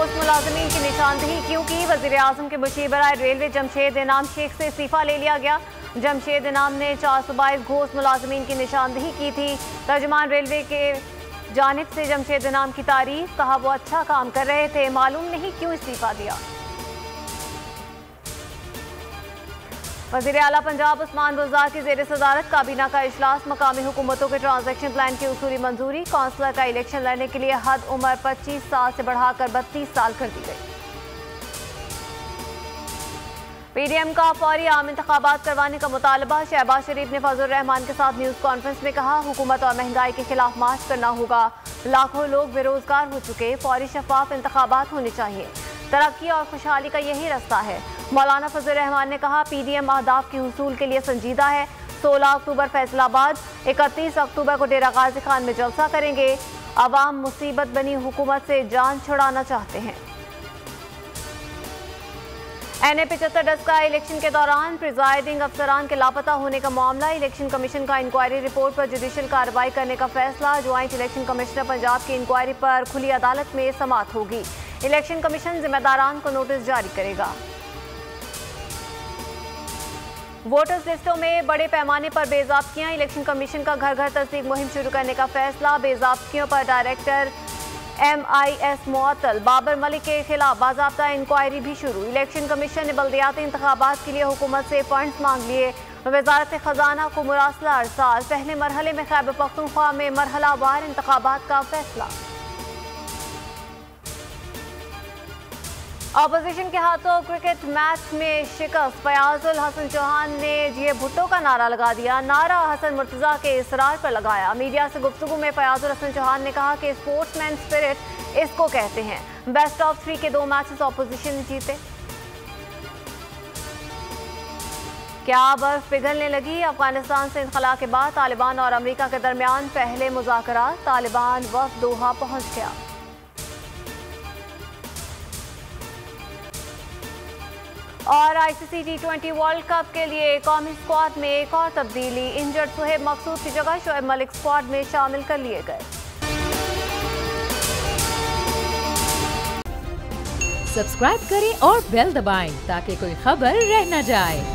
घोष मुलाजमीन की निशानदेही क्यों की? वजीर आजम के मुशीर बराए रेलवे जमशेद इनाम शेख से इस्तीफा ले लिया गया। जमशेद इनाम ने 422 घोष मुलाजमीन की निशानदेही की थी। तर्जुमान रेलवे के जानिब से जमशेद इनाम की तारीफ, कहा वो अच्छा काम कर रहे थे, मालूम नहीं क्यों इस्तीफा दिया। वज़ीर आला पंजाब उस्मान बुज़दार की ज़ेर सदारत काबीना का इजलास, मकामी हुकूमतों के ट्रांजैक्शन प्लान की उसूली मंजूरी। काउंसलर का इलेक्शन लड़ने के लिए हद उम्र 25 साल से बढ़ाकर 32 साल कर दी गई। पीडीएम का फौरी आम इंतखाबात करवाने का मुतालबा। शहबाज शरीफ ने फजल रहमान के साथ न्यूज़ कॉन्फ्रेंस में कहा, हुकूमत और महंगाई के खिलाफ मार्च करना होगा। लाखों लोग बेरोजगार हो चुके, फौरी शफाफ इंतखाबात होने चाहिए। तरक्की और खुशहाली का यही रास्ता है। मौलाना फजल रहमान ने कहा, पीडीएम अहदाफ के हुसूल के लिए संजीदा है। 16 अक्टूबर फैसलाबाद, 31 अक्टूबर को डेरा गाजी खान में जलसा करेंगे। अवाम मुसीबत बनी हुकूमत से जान छुड़ाना चाहते हैं। NA-75 का इलेक्शन के दौरान प्रिजाइडिंग अफसरान के लापता होने का मामला। इलेक्शन कमीशन का इंक्वायरी रिपोर्ट पर जुडिशल कार्रवाई करने का फैसला। ज्वाइंट इलेक्शन कमिश्नर पंजाब की इंक्वायरी पर खुली अदालत में समाअत होगी। इलेक्शन कमीशन जिम्मेदारान को नोटिस जारी करेगा। वोटर्स लिस्टों में बड़े पैमाने पर बेज़ाब्तियां। इलेक्शन कमीशन का घर घर तस्दीक मुहिम शुरू करने का फैसला। बेज़ाब्तियों पर डायरेक्टर MIS मुअत्तल। बाबर मलिक के खिलाफ बाज़ाब्ता इंक्वायरी भी शुरू। इलेक्शन कमीशन ने बल्दियाती इंतखाबात के लिए हुकूमत से फंड्स मांग लिए। वज़ारत खजाना को मुरासला अरसाल। पहले मरहले में खैबर पख्तूनख्वा में मरहलावार इंतखाबात का फैसला। अपोजिशन के हाथों क्रिकेट मैच में शिकस्त। फयाजुल हसन चौहान ने जीए भुट्टो का नारा लगा दिया। नारा हसन मुर्तजा के इसरार पर लगाया। मीडिया से गुफ्तगू में फयाजुल हसन चौहान ने कहा कि स्पोर्ट्समैन स्पिरिट इसको कहते हैं। बेस्ट ऑफ 3 के 2 मैचेस अपोजिशन ने जीते। क्या बर्फ पिघलने लगी? अफगानिस्तान से इनखला के बाद तालिबान और अमेरिका के दरमियान पहले मुज़ाकरात। तालिबान वफ़द दोहा पहुंच गया। और ICC T20 वर्ल्ड कप के लिए कौमी स्क्वाड में एक और तब्दीली। इंजर्ड सुहेब मकसूद की जगह शोएब मलिक स्क्वाड में शामिल कर लिए गए। सब्सक्राइब करें और बेल दबाएं ताकि कोई खबर रह न जाए।